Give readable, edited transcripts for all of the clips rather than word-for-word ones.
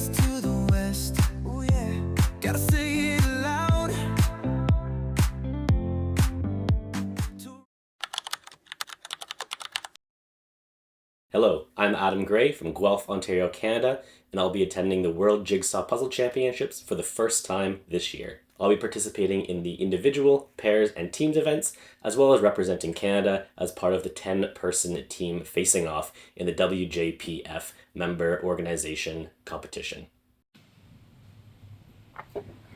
east to the west. Oh yeah, gotta say it loud. Hello, I'm Adam Gray from Guelph, Ontario, Canada, and I'll be attending the World Jigsaw Puzzle Championships for the first time this year. I'll be participating in the individual, pairs, and teams events, as well as representing Canada as part of the 10-person team facing off in the WJPF member organization competition.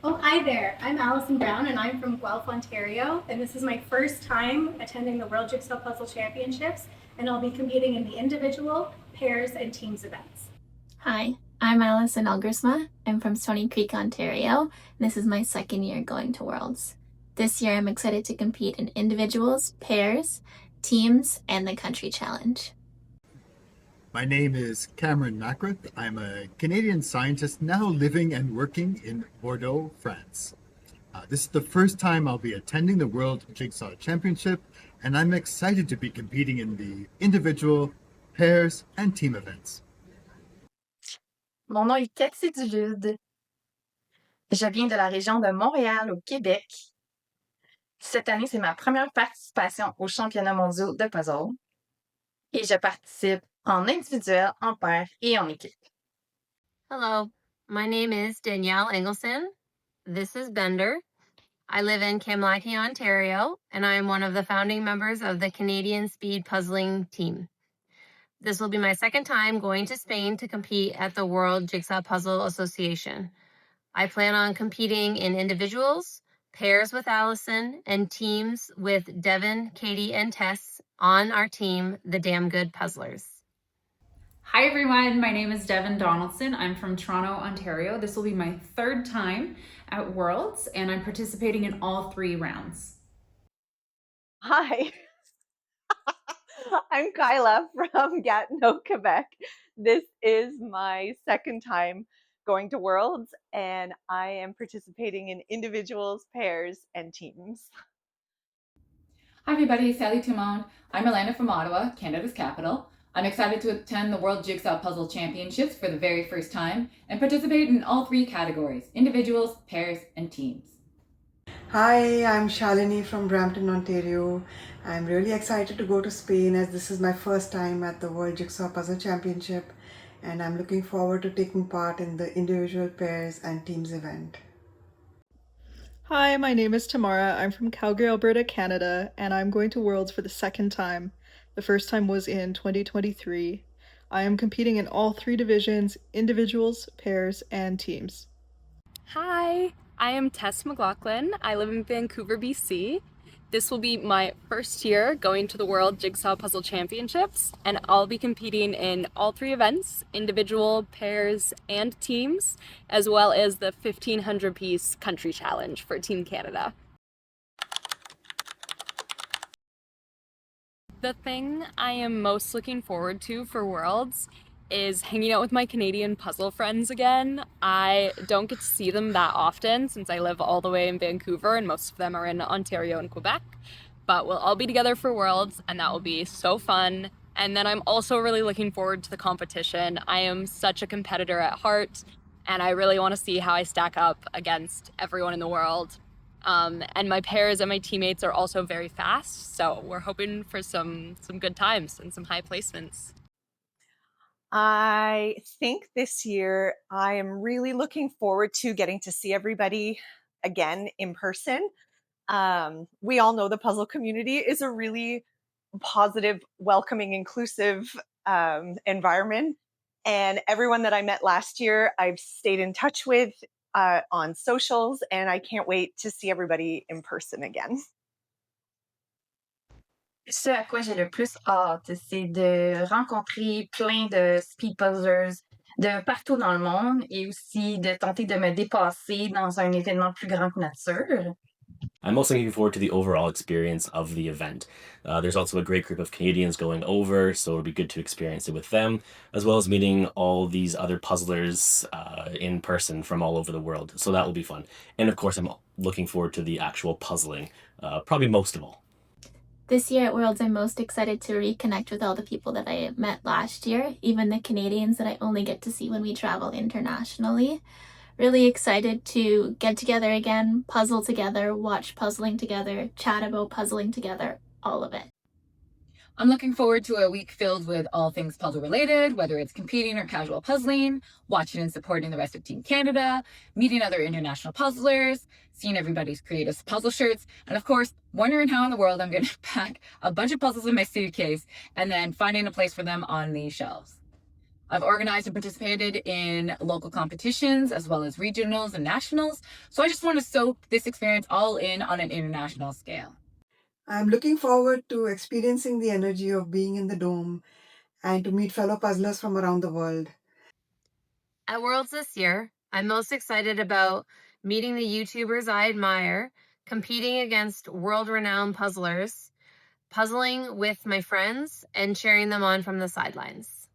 Oh, hi there. I'm Allison Brown and I'm from Guelph, Ontario, and this is my first time attending the World Jigsaw Puzzle Championships, and I'll be competing in the individual, pairs, and teams events. Hi, I'm Allison Elgersma. I'm from Stony Creek, Ontario, and this is my second year going to Worlds. This year I'm excited to compete in individuals, pairs, teams, and the country challenge. My name is Cameron Mackereth. I'm a Canadian scientist now living and working in Bordeaux, France. This is the first time I'll be attending the World Jigsaw Championship, and I'm excited to be competing in the individual, pairs, and team events. Mon nom est Catie Dulude. Je viens de la région de Montréal, au Québec. Cette année, c'est ma première participation aux championnats mondiaux de puzzle. Et je participe en individuel, en paire et en équipe. Hello, my name is Danielle Engleson. This is Bender. I live in Kamlaki, Ontario, and I am one of the founding members of the Canadian Speed Puzzling team. This will be my second time going to Spain to compete at the World Jigsaw Puzzle Association. I plan on competing in individuals, pairs with Allison, and teams with Devon, Katie, and Tess on our team, the Damn Good Puzzlers. Hi everyone, my name is Devon Donaldson. I'm from Toronto, Ontario. This will be my third time at Worlds, and I'm participating in all 3 rounds. Hi, I'm Kyla from Gatineau, Quebec. This is my second time going to Worlds, and I am participating in individuals, pairs, and teams. Hi everybody, salut tout le monde. I'm Rolanda from Ottawa, Canada's capital. I'm excited to attend the World Jigsaw Puzzle Championships for the very first time and participate in all 3 categories, individuals, pairs, and teams. Hi, I'm Shalini from Brampton, Ontario. I'm really excited to go to Spain as this is my first time at the World Jigsaw Puzzle Championship, and I'm looking forward to taking part in the individual, pairs, and teams event. Hi, my name is Tamara. I'm from Calgary, Alberta, Canada, and I'm going to Worlds for the second time. The first time was in 2023. I am competing in all 3 divisions, individuals, pairs, and teams. Hi, I am Tess McLachlin. I live in Vancouver, BC. This will be my first year going to the World Jigsaw Puzzle Championships, and I'll be competing in all 3 events, individual, pairs, and teams, as well as the 1,500-piece country challenge for Team Canada. The thing I am most looking forward to for Worlds is hanging out with my Canadian puzzle friends again. I don't get to see them that often since I live all the way in Vancouver and most of them are in Ontario and Quebec. But we'll all be together for Worlds and that will be so fun. And then I'm also really looking forward to the competition. I am such a competitor at heart and I really want to see how I stack up against everyone in the world. And my pairs and my teammates are also very fast, so we're hoping for some good times and some high placements. I think this year I am really looking forward to getting to see everybody again in person. We all know the puzzle community is a really positive, welcoming, inclusive environment. And everyone that I met last year, I've stayed in touch with on socials, and I can't wait to see everybody in person again. Ce à quoi j'ai le plus hâte, c'est de rencontrer plein de speed puzzlers de partout dans le monde et aussi de tenter de me dépasser dans un événement plus grand que nature. I'm also looking forward to the overall experience of the event. There's also a great group of Canadians going over, so it'll be good to experience it with them, as well as meeting all these other puzzlers in person from all over the world. So that will be fun. And of course, I'm looking forward to the actual puzzling, probably most of all. This year at Worlds, I'm most excited to reconnect with all the people that I met last year, even the Canadians that I only get to see when we travel internationally. Really excited to get together again, puzzle together, watch puzzling together, chat about puzzling together, all of it. I'm looking forward to a week filled with all things puzzle related, whether it's competing or casual puzzling, watching and supporting the rest of Team Canada, meeting other international puzzlers, seeing everybody's creative puzzle shirts, and of course, wondering how in the world I'm going to pack a bunch of puzzles in my suitcase and then finding a place for them on the shelves. I've organized and participated in local competitions as well as regionals and nationals, so I just want to soak this experience all in on an international scale. I'm looking forward to experiencing the energy of being in the dome and to meet fellow puzzlers from around the world. At Worlds this year, I'm most excited about meeting the YouTubers I admire, competing against world-renowned puzzlers, puzzling with my friends, and cheering them on from the sidelines.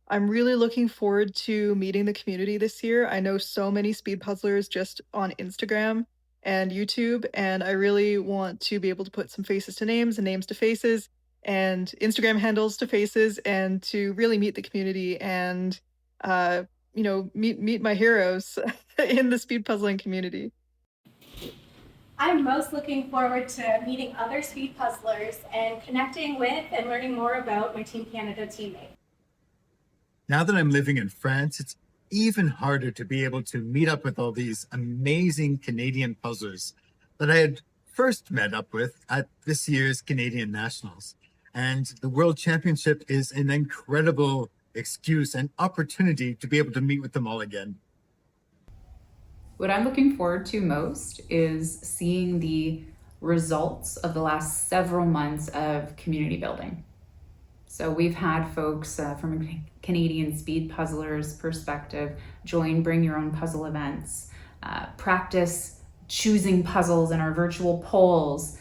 I'm really looking forward to meeting the community this year. I know so many speed puzzlers just on Instagram and YouTube, and I really want to be able to put some faces to names and names to faces and Instagram handles to faces and to really meet the community and meet my heroes in the speed puzzling community. I'm most looking forward to meeting other speed puzzlers and connecting with and learning more about my Team Canada teammates. Now that I'm living in France, it's even harder to be able to meet up with all these amazing Canadian puzzlers that I had first met up with at this year's Canadian Nationals. And the World Championship is an incredible excuse and opportunity to be able to meet with them all again. What I'm looking forward to most is seeing the results of the last several months of community building. So we've had folks from a Canadian speed puzzlers perspective join Bring Your Own Puzzle events, practice choosing puzzles in our virtual polls,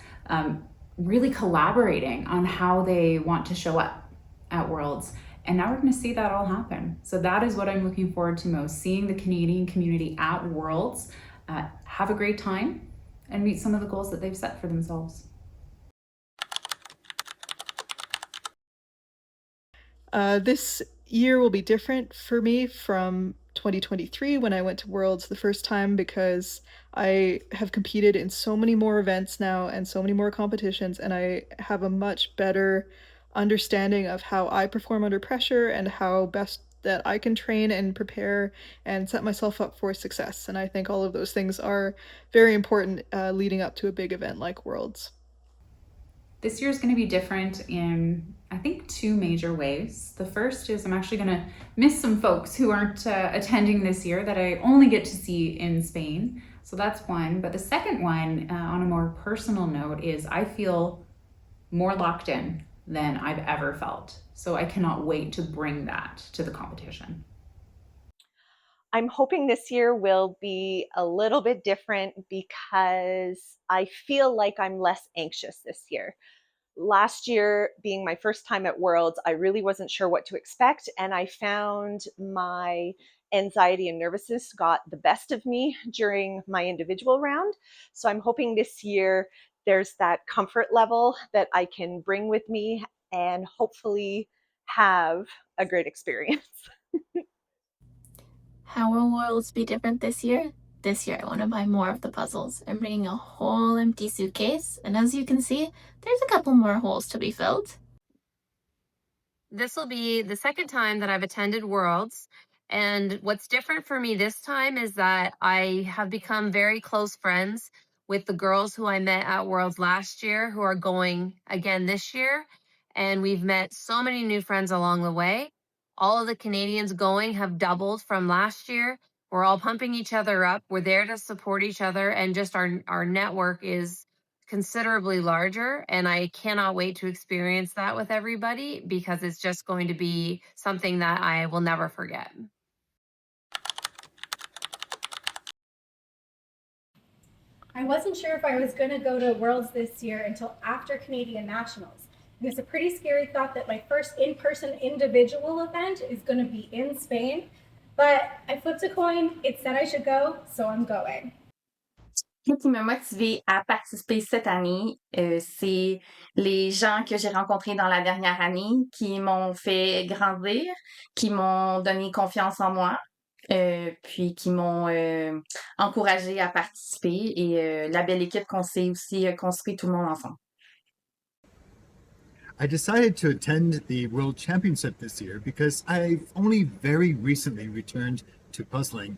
really collaborating on how they want to show up at Worlds. And now we're going to see that all happen. So that is what I'm looking forward to most, seeing the Canadian community at Worlds have a great time and meet some of the goals that they've set for themselves. This year will be different for me from 2023 when I went to Worlds the first time because I have competed in so many more events now and so many more competitions, and I have a much better understanding of how I perform under pressure and how best that I can train and prepare and set myself up for success. And I think all of those things are very important leading up to a big event like Worlds. This year is going to be different in, I think, two major ways. The first is I'm actually going to miss some folks who aren't attending this year that I only get to see in Spain. So that's one. But the second one, on a more personal note, is I feel more locked in than I've ever felt. So I cannot wait to bring that to the competition. I'm hoping this year will be a little bit different because I feel like I'm less anxious this year. Last year, being my first time at Worlds, I really wasn't sure what to expect, and I found my anxiety and nervousness got the best of me during my individual round. So I'm hoping this year there's that comfort level that I can bring with me and hopefully have a great experience. How will Worlds be different this year? This year I want to buy more of the puzzles. I'm bringing a whole empty suitcase, and as you can see, there's a couple more holes to be filled. This will be the second time that I've attended Worlds, and what's different for me this time is that I have become very close friends with the girls who I met at Worlds last year who are going again this year, and we've met so many new friends along the way. All of the Canadians going have doubled from last year. We're all pumping each other up. We're there to support each other, and just our network is considerably larger, and I cannot wait to experience that with everybody because it's just going to be something that I will never forget. I wasn't sure if I was going to go to Worlds this year until after Canadian Nationals. It's a pretty scary thought that my first in-person individual event is going to be in Spain, but I flipped a coin, it said I should go, so I'm going. Ce qui m'a motivée à participer cette année, c'est les gens que j'ai rencontrés dans la dernière année qui m'ont fait grandir, qui m'ont donné confiance en moi, puis qui m'ont encouragée à participer et la belle équipe qu'on s'est aussi construit tout le monde ensemble. I decided to attend the World Championship this year because I've only very recently returned to puzzling,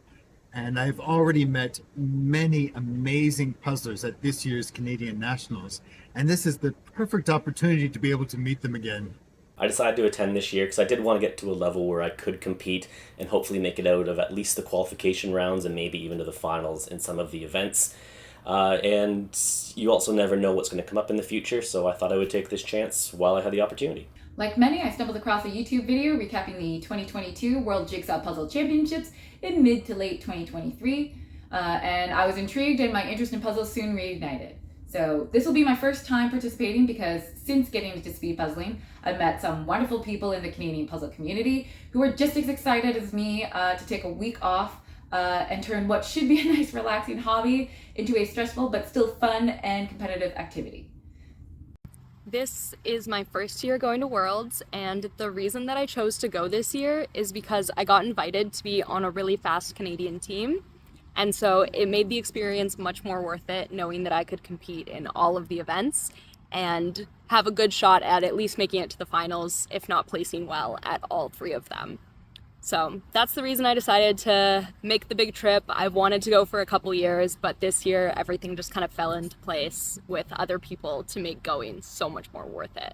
and I've already met many amazing puzzlers at this year's Canadian Nationals, and this is the perfect opportunity to be able to meet them again. I decided to attend this year because I did want to get to a level where I could compete and hopefully make it out of at least the qualification rounds and maybe even to the finals in some of the events. And you also never know what's going to come up in the future, so I thought I would take this chance while I had the opportunity. Like many, I stumbled across a YouTube video recapping the 2022 World Jigsaw Puzzle Championships in mid to late 2023, and I was intrigued and my interest in puzzles soon reignited. So this will be my first time participating because since getting into speed puzzling, I've met some wonderful people in the Canadian puzzle community who are just as excited as me to take a week off and turn what should be a nice relaxing hobby into a stressful but still fun and competitive activity. This is my first year going to Worlds, and the reason that I chose to go this year is because I got invited to be on a really fast Canadian team, and so it made the experience much more worth it knowing that I could compete in all of the events and have a good shot at least making it to the finals, if not placing well at all three of them. So that's the reason I decided to make the big trip. I've wanted to go for a couple years, but this year everything just kind of fell into place with other people to make going so much more worth it.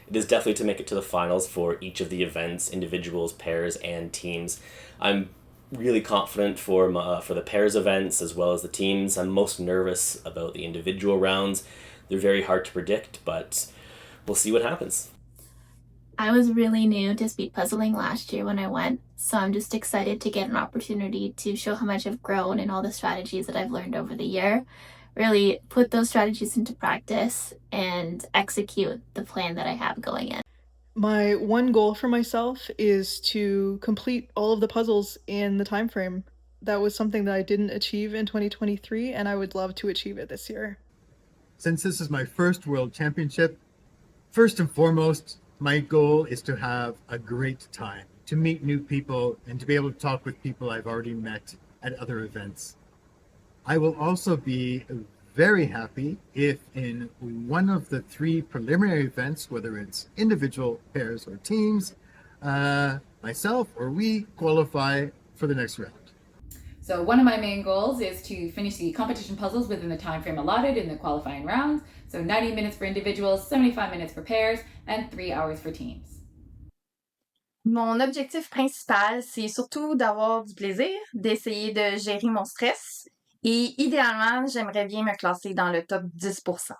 It is definitely to make it to the finals for each of the events, individuals, pairs, and teams. I'm really confident for the pairs events as well as the teams. I'm most nervous about the individual rounds. They're very hard to predict, but we'll see what happens. I was really new to speed puzzling last year when I went, so I'm just excited to get an opportunity to show how much I've grown and all the strategies that I've learned over the year. Really put those strategies into practice and execute the plan that I have going in. My one goal for myself is to complete all of the puzzles in the time frame. That was something that I didn't achieve in 2023, and I would love to achieve it this year. Since this is my first World Championship, first and foremost, my goal is to have a great time, to meet new people, and to be able to talk with people I've already met at other events. I will also be very happy if in one of the three preliminary events, whether it's individual, pairs, or teams, myself or we qualify for the next round. So one of my main goals is to finish the competition puzzles within the time frame allotted in the qualifying rounds. So 90 minutes for individuals, 75 minutes for pairs, and 3 hours for teams. Mon objectif principal, c'est surtout d'avoir du plaisir, d'essayer de gérer mon stress et idéalement, j'aimerais bien me classer dans le top 10%.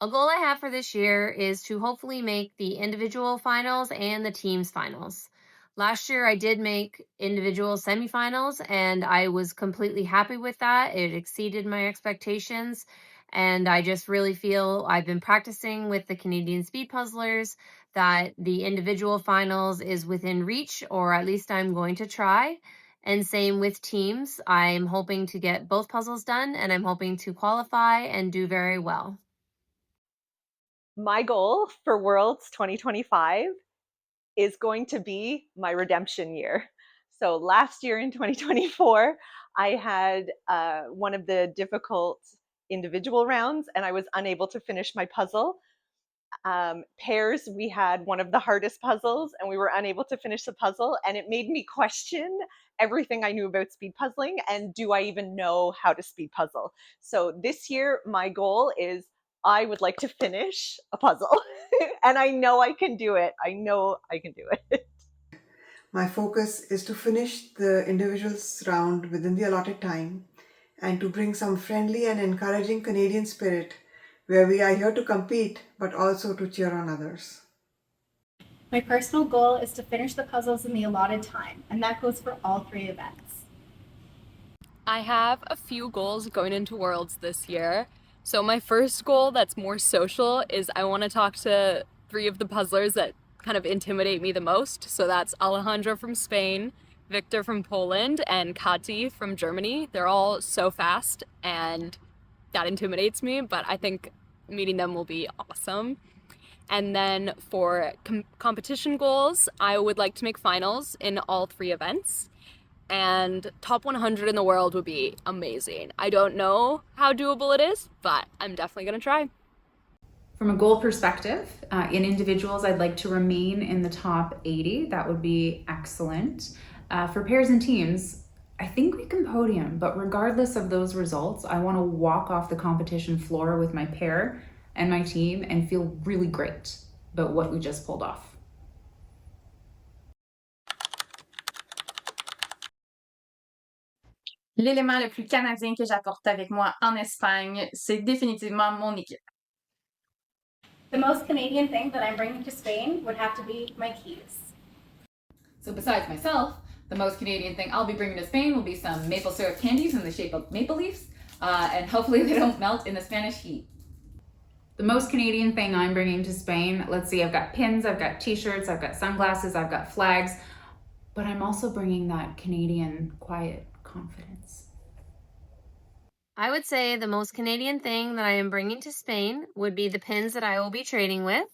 A goal I have for this year is to hopefully make the individual finals and the teams finals. Last year, I did make individual semifinals, and I was completely happy with that. It exceeded my expectations, and I just really feel I've been practicing with the Canadian Speed Puzzlers that the individual finals is within reach, or at least I'm going to try. And same with teams. I'm hoping to get both puzzles done, and I'm hoping to qualify and do very well. My goal for Worlds 2025 is going to be my redemption year. So last year in 2024, I had one of the difficult individual rounds and I was unable to finish my puzzle. Pairs, we had one of the hardest puzzles and we were unable to finish the puzzle, and it made me question everything I knew about speed puzzling and do I even know how to speed puzzle. So this year, my goal is I would like to finish a puzzle and I know I can do it. I know I can do it. My focus is to finish the individuals round within the allotted time and to bring some friendly and encouraging Canadian spirit where we are here to compete but also to cheer on others. My personal goal is to finish the puzzles in the allotted time, and that goes for all three events. I have a few goals going into Worlds this year. So my first goal that's more social is I want to talk to three of the puzzlers that kind of intimidate me the most. So that's Alejandro from Spain, Victor from Poland and Catie from Germany. They're all so fast and that intimidates me, but I think meeting them will be awesome. And then for competition goals, I would like to make finals in all 3 events. And top 100 in the world would be amazing. I don't know how doable it is, but I'm definitely going to try. From a goal perspective, in individuals, I'd like to remain in the top 80. That would be excellent. For pairs and teams, I think we can podium, but regardless of those results, I want to walk off the competition floor with my pair and my team and feel really great about what we just pulled off. L'élément le plus canadien que j'apporte avec moi en Espagne, c'est définitivement mon équipe. The most Canadian thing that I'm bringing to Spain would have to be my keys. So besides myself, the most Canadian thing I'll be bringing to Spain will be some maple syrup candies in the shape of maple leaves, and hopefully they don't melt in the Spanish heat. The most Canadian thing I'm bringing to Spain, let's see, I've got pins, I've got t-shirts, I've got sunglasses, I've got flags, but I'm also bringing that Canadian quiet confidence. I would say the most Canadian thing that I am bringing to Spain would be the pins that I will be trading with.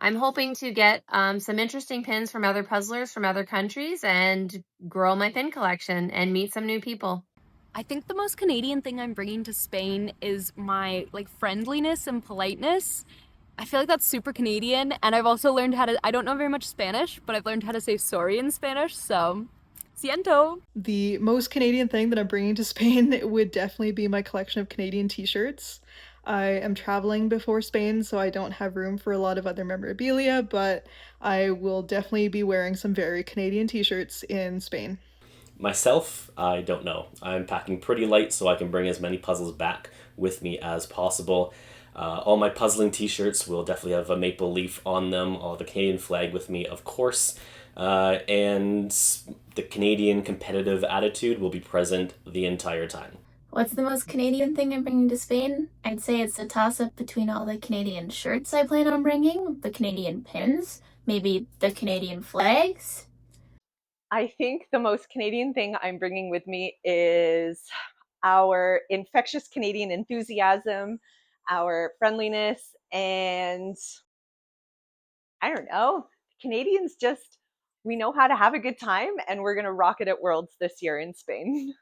I'm hoping to get some interesting pins from other puzzlers from other countries and grow my pin collection and meet some new people. I think the most Canadian thing I'm bringing to Spain is my friendliness and politeness. I feel like that's super Canadian, and I've also learned how to, I don't know very much Spanish, but I've learned how to say sorry in Spanish, so siento. The most Canadian thing that I'm bringing to Spain would definitely be my collection of Canadian t-shirts. I am traveling before Spain, so I don't have room for a lot of other memorabilia, but I will definitely be wearing some very Canadian t-shirts in Spain. Myself, I don't know. I'm packing pretty light so I can bring as many puzzles back with me as possible. All my puzzling t-shirts will definitely have a maple leaf on them, all the Canadian flag with me, of course, and the Canadian competitive attitude will be present the entire time. What's the most Canadian thing I'm bringing to Spain? I'd say it's a toss-up between all the Canadian shirts I plan on bringing, the Canadian pins, maybe the Canadian flags. I think the most Canadian thing I'm bringing with me is our infectious Canadian enthusiasm, our friendliness, and I don't know, Canadians just, we know how to have a good time, and we're going to rock it at Worlds this year in Spain.